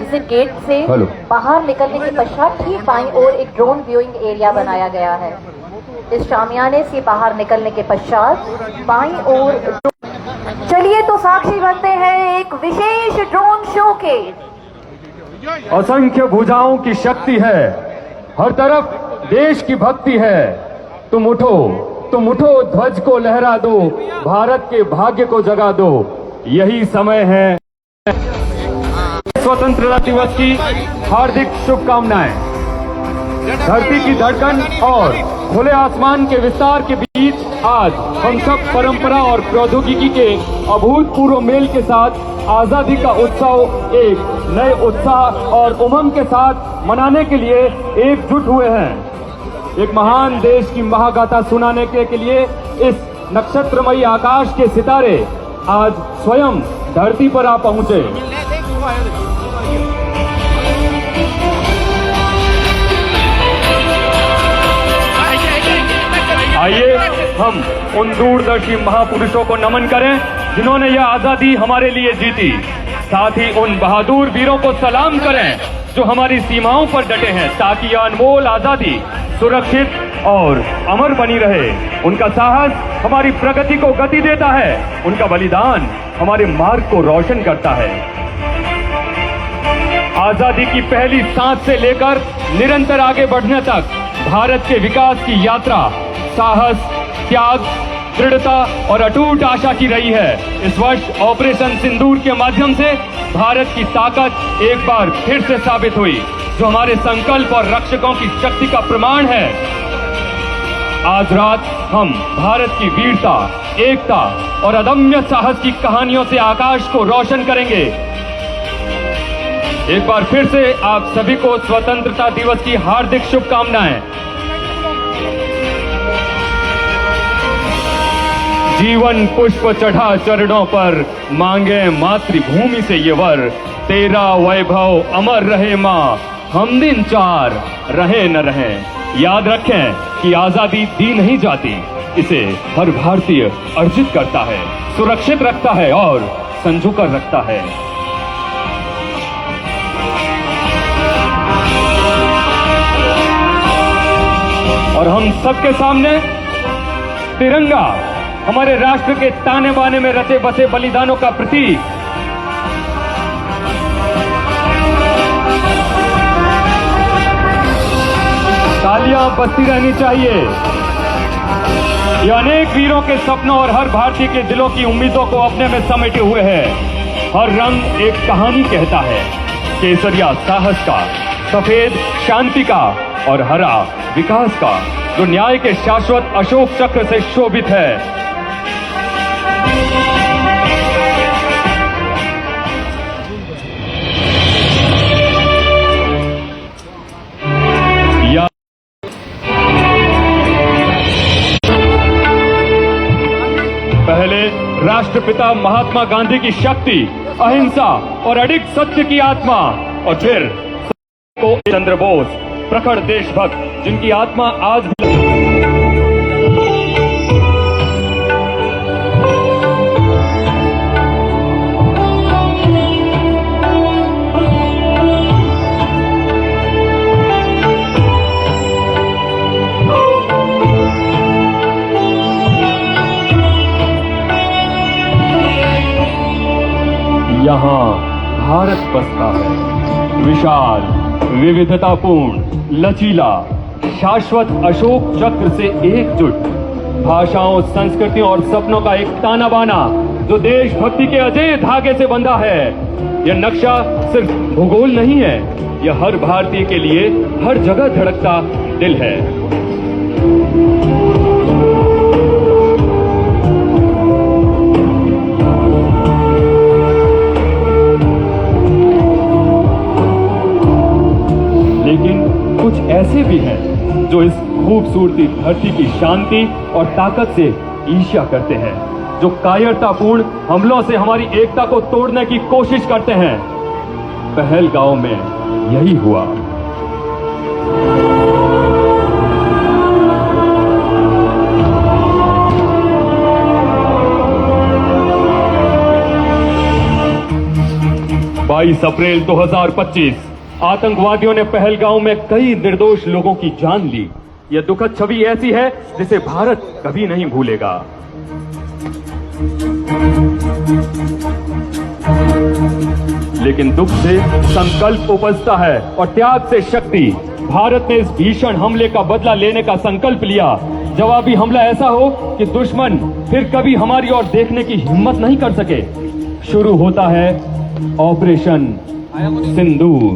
Exit gate से बाहर निकलने के पश्चात ठीक बाईं ओर एक ड्रोन व्यूइंग एरिया बनाया गया है। इस शामियाने से बाहर निकलने के पश्चात बाईं ओर चलिए तो साक्षी बनते हैं एक विशेष ड्रोन शो के। असंख्य भुजाओं की शक्ति है, हर तरफ देश की भक्ति है। तुम उठो ध्वज को लहरा दो, भारत के भाग्य को जगा दो। यही समय है। स्वतंत्रता दिवस की हार्दिक शुभकामनाएं। धरती की धड़कन और खुले आसमान के विस्तार के बीच आज हम सब परंपरा और प्रौद्योगिकी के अभूतपूर्व मेल के साथ आजादी का उत्सव एक नए उत्साह और उमंग के साथ मनाने के लिए एकजुट हुए हैं। एक महान देश की महागाथा सुनाने के लिए इस नक्षत्रमयी आकाश के सितारे आज स्वयं धरती पर आ पहुंचे। आइए हम उन दूरदर्शी महापुरुषों को नमन करें जिन्होंने यह आजादी हमारे लिए जीती। साथ ही उन बहादुर वीरों को सलाम करें जो हमारी सीमाओं पर डटे हैं ताकि यह अनमोल आजादी सुरक्षित और अमर बनी रहे। उनका साहस हमारी प्रगति को गति देता है, उनका बलिदान हमारे मार्ग को रोशन करता है। आजादी की पहली सांस से लेकर निरंतर आगे बढ़ने तक भारत के विकास की यात्रा साहस, त्याग, दृढ़ता और अटूट आशा की रही है। इस वर्ष ऑपरेशन सिंदूर के माध्यम से भारत की ताकत एक बार फिर से साबित हुई, जो हमारे संकल्प और रक्षकों की शक्ति का प्रमाण है। आज रात हम भारत की वीरता, एकता और अदम्य साहस की कहानियों से आकाश को रोशन करेंगे। एक बार फिर से आप सभी को स्वतंत्रता दिवस की हार्दिक शुभकामनाएं। जीवन पुष्प चढ़ा चरणों पर, मांगे मातृभूमि से ये वर। तेरा वैभव अमर रहे माँ, हम दिन चार रहे न रहे। याद रखें कि आजादी दी नहीं जाती, इसे हर भारतीय अर्जित करता है, सुरक्षित रखता है और संजो कर रखता है। और हम सबके सामने तिरंगा, हमारे राष्ट्र के ताने बाने में रचे बसे बलिदानों का प्रतीक। तालियां बजती रहनी चाहिए। ये अनेक वीरों के सपनों और हर भारतीय के दिलों की उम्मीदों को अपने में समेटे हुए है। हर रंग एक कहानी कहता है। केसरिया साहस का, सफेद शांति का और हरा विकास का, जो न्याय के शाश्वत अशोक चक्र से शोभित है। पहले राष्ट्रपिता महात्मा गांधी की शक्ति, अहिंसा और अडिग सत्य की आत्मा, और फिर चंद्र बोस, प्रखर देशभक्त जिनकी आत्मा आज भी यहाँ भारत बसता है। विशाल, विविधतापूर्ण, लचीला, शाश्वत अशोक चक्र से एकजुट, भाषाओं, संस्कृतियों और सपनों का एक ताना बाना जो देशभक्ति के अजय धागे से बंधा है। यह नक्शा सिर्फ भूगोल नहीं है, यह हर भारतीय के लिए हर जगह धड़कता दिल है। कुछ ऐसे भी हैं जो इस खूबसूरती धरती की शांति और ताकत से ईर्ष्या करते हैं, जो कायरतापूर्ण हमलों से हमारी एकता को तोड़ने की कोशिश करते हैं। पहलगांव में यही हुआ। 22 अप्रैल 2025 आतंकवादियों ने पहलगांव में कई निर्दोष लोगों की जान ली। यह दुखद छवि ऐसी है जिसे भारत कभी नहीं भूलेगा। लेकिन दुख से संकल्प उपजता है और त्याग से शक्ति। भारत ने इस भीषण हमले का बदला लेने का संकल्प लिया। जवाबी हमला ऐसा हो कि दुश्मन फिर कभी हमारी ओर देखने की हिम्मत नहीं कर सके। शुरू होता है ऑपरेशन सिंदूर।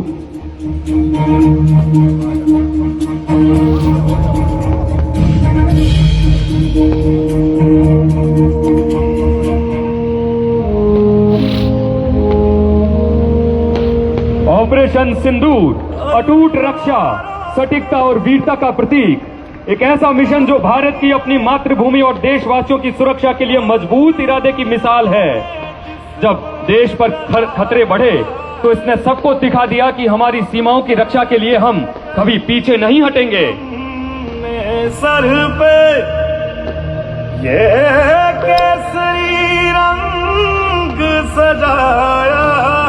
ऑपरेशन सिंदूर अटूट रक्षा, सटीकता और वीरता का प्रतीक। एक ऐसा मिशन जो भारत की अपनी मातृभूमि और देशवासियों की सुरक्षा के लिए मजबूत इरादे की मिसाल है। जब देश पर खतरे बढ़े तो इसने सबको दिखा दिया कि हमारी सीमाओं की रक्षा के लिए हम कभी पीछे नहीं हटेंगे। सर पे ये केसरी रंग सजाया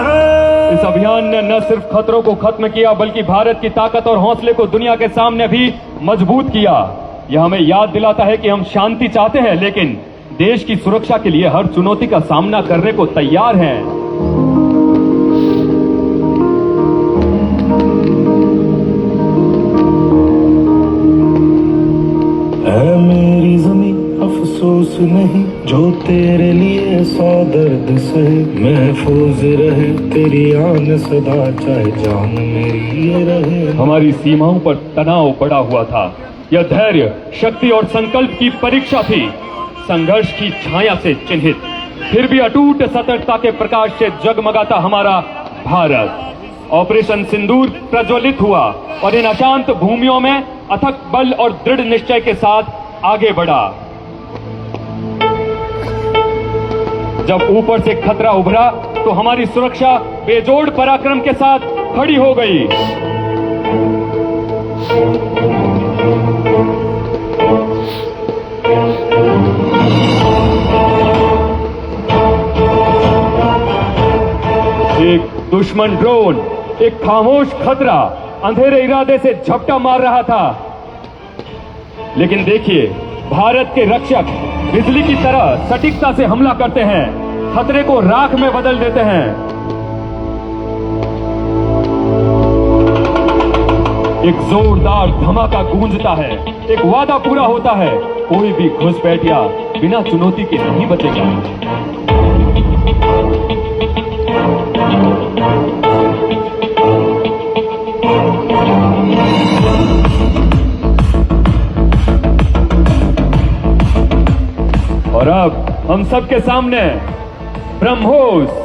है। इस अभियान ने न सिर्फ खतरों को खत्म किया बल्कि भारत की ताकत और हौसले को दुनिया के सामने भी मजबूत किया। यह हमें याद दिलाता है कि हम शांति चाहते हैं लेकिन देश की सुरक्षा के लिए हर चुनौती का सामना करने को तैयार हैं। है मेरी जमीं अफसोस नहीं जो तेरे लिए सौ दर्द सहे। महफूज रहे तेरी आन सदा चाहे जान मेरी ये रहे। हमारी सीमाओं पर तनाव बढ़ा हुआ था। यह धैर्य, शक्ति और संकल्प की परीक्षा थी। संघर्ष की छाया से चिन्हित फिर भी अटूट सतर्कता के प्रकाश से जगमगाता हमारा भारत। ऑपरेशन सिंदूर प्रज्वलित हुआ और इन अशांत भूमियों में अथक बल और दृढ़ निश्चय के साथ आगे बढ़ा। जब ऊपर से खतरा उभरा तो हमारी सुरक्षा बेजोड़ पराक्रम के साथ खड़ी हो गई। एक दुश्मन ड्रोन, एक खामोश खतरा अंधेरे इरादे से झपटा मार रहा था। लेकिन देखिए, भारत के रक्षक बिजली की तरह सटीकता से हमला करते हैं, खतरे को राख में बदल देते हैं। एक जोरदार धमाका गूंजता है, एक वादा पूरा होता है। कोई भी घुसपैठिया बिना चुनौती के नहीं बचेगा। और अब हम सबके सामने ब्रह्मोस।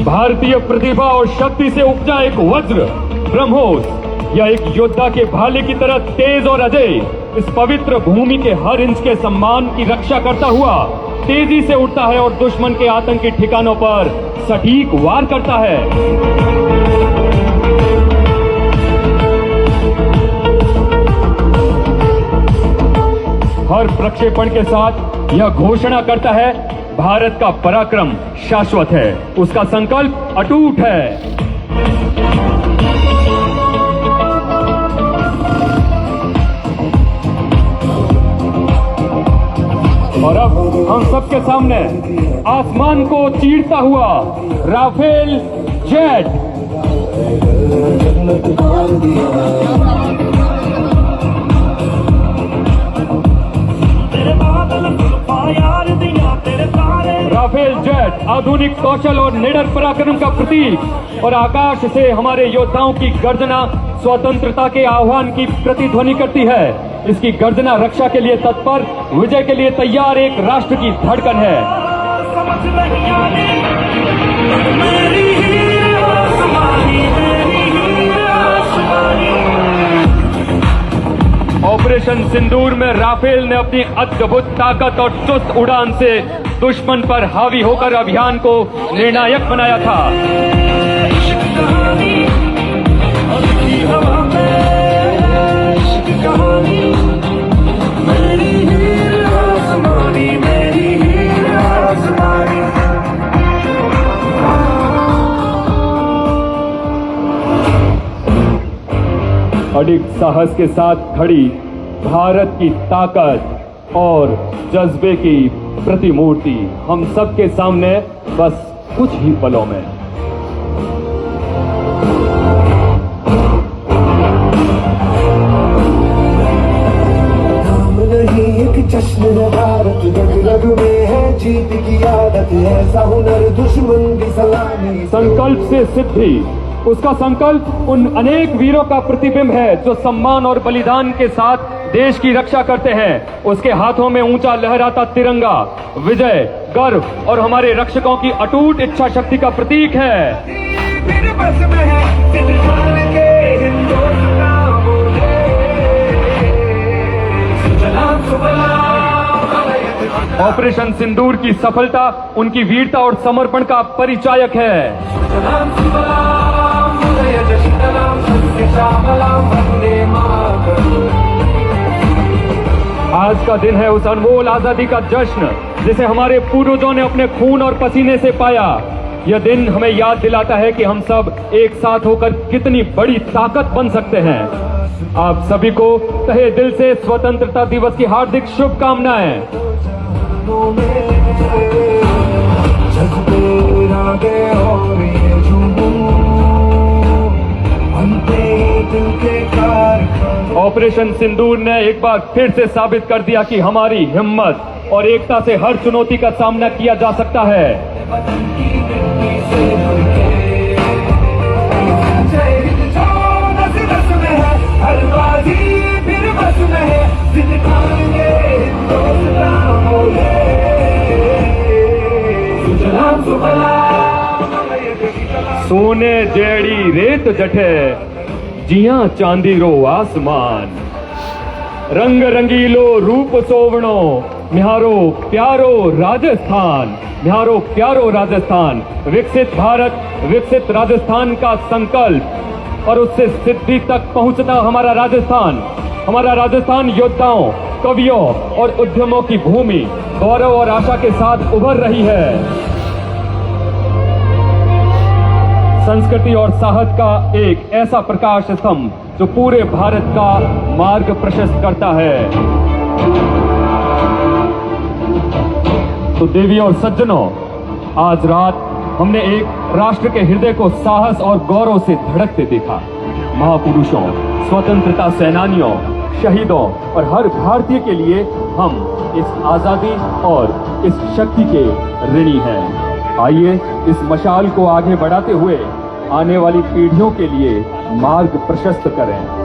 भारतीय प्रतिभा और शक्ति से उपजा एक वज्र ब्रह्मोस। यह एक योद्धा के भाले की तरह तेज और अजय इस पवित्र भूमि के हर इंच के सम्मान की रक्षा करता हुआ तेजी से उड़ता है और दुश्मन के आतंकी ठिकानों पर सटीक वार करता है। हर प्रक्षेपण के साथ यह घोषणा करता है, भारत का पराक्रम शाश्वत है, उसका संकल्प अटूट है। और अब हम सबके सामने आसमान को चीरता हुआ राफेल जेट। राफेल जेट आधुनिक कौशल और निडर पराक्रम का प्रतीक और आकाश से हमारे योद्धाओं की गर्जना स्वतंत्रता के आह्वान की प्रतिध्वनि करती है। इसकी गर्जना रक्षा के लिए तत्पर, विजय के लिए तैयार एक राष्ट्र की धड़कन है। समझ नहीं आनी मेरी हीर आसमानी, मेरी हीर आसमानी। ऑपरेशन सिंदूर में राफेल ने अपनी अद्भुत ताकत और चुस्त उड़ान से दुश्मन पर हावी होकर अभियान को निर्णायक बनाया था। अडिग साहस के साथ खड़ी भारत की ताकत और जज्बे की प्रतिमूर्ति हम सबके सामने बस कुछ ही पलों में। नाम नहीं एक जश्न है भारत, रग रग में है जीत की आदत, ऐसा हुनर दुश्मन की सलामी। संकल्प से सिद्धि, उसका संकल्प उन अनेक वीरों का प्रतिबिंब है जो सम्मान और बलिदान के साथ देश की रक्षा करते हैं। उसके हाथों में ऊंचा लहराता तिरंगा विजय, गर्व और हमारे रक्षकों की अटूट इच्छा शक्ति का प्रतीक है। ऑपरेशन सिंदूर की सफलता उनकी वीरता और समर्पण का परिचायक है। आज का दिन है उस अनमोल आजादी का जश्न जिसे हमारे पूर्वजों ने अपने खून और पसीने से पाया। यह दिन हमें याद दिलाता है कि हम सब एक साथ होकर कितनी बड़ी ताकत बन सकते हैं। आप सभी को तहे दिल से स्वतंत्रता दिवस की हार्दिक शुभकामनाएं। ऑपरेशन सिंदूर ने एक बार फिर से साबित कर दिया कि हमारी हिम्मत और एकता से हर चुनौती का सामना किया जा सकता है। सोने जेड़ी रेत जठे जिया चांदी रो आसमान, रंग रंगीलो रूप सोवणो म्यारो प्यारो राजस्थान, म्यारो प्यारो राजस्थान। विकसित भारत विकसित राजस्थान का संकल्प और उससे सिद्धि तक पहुंचता हमारा राजस्थान योद्धाओं, कवियों और उद्यमों की भूमि गौरव और आशा के साथ उभर रही है। संस्कृति और साहस का एक ऐसा प्रकाश स्तंभ जो पूरे भारत का मार्ग प्रशस्त करता है। तो देवी और सज्जनों, आज रात हमने एक राष्ट्र के हृदय को साहस और गौरव से धड़कते देखा। महापुरुषों, स्वतंत्रता सेनानियों, शहीदों और हर भारतीय के लिए हम इस आजादी और इस शक्ति के ऋणी हैं। आइए इस मशाल को आगे बढ़ाते हुए आने वाली पीढ़ियों के लिए मार्ग प्रशस्त करें।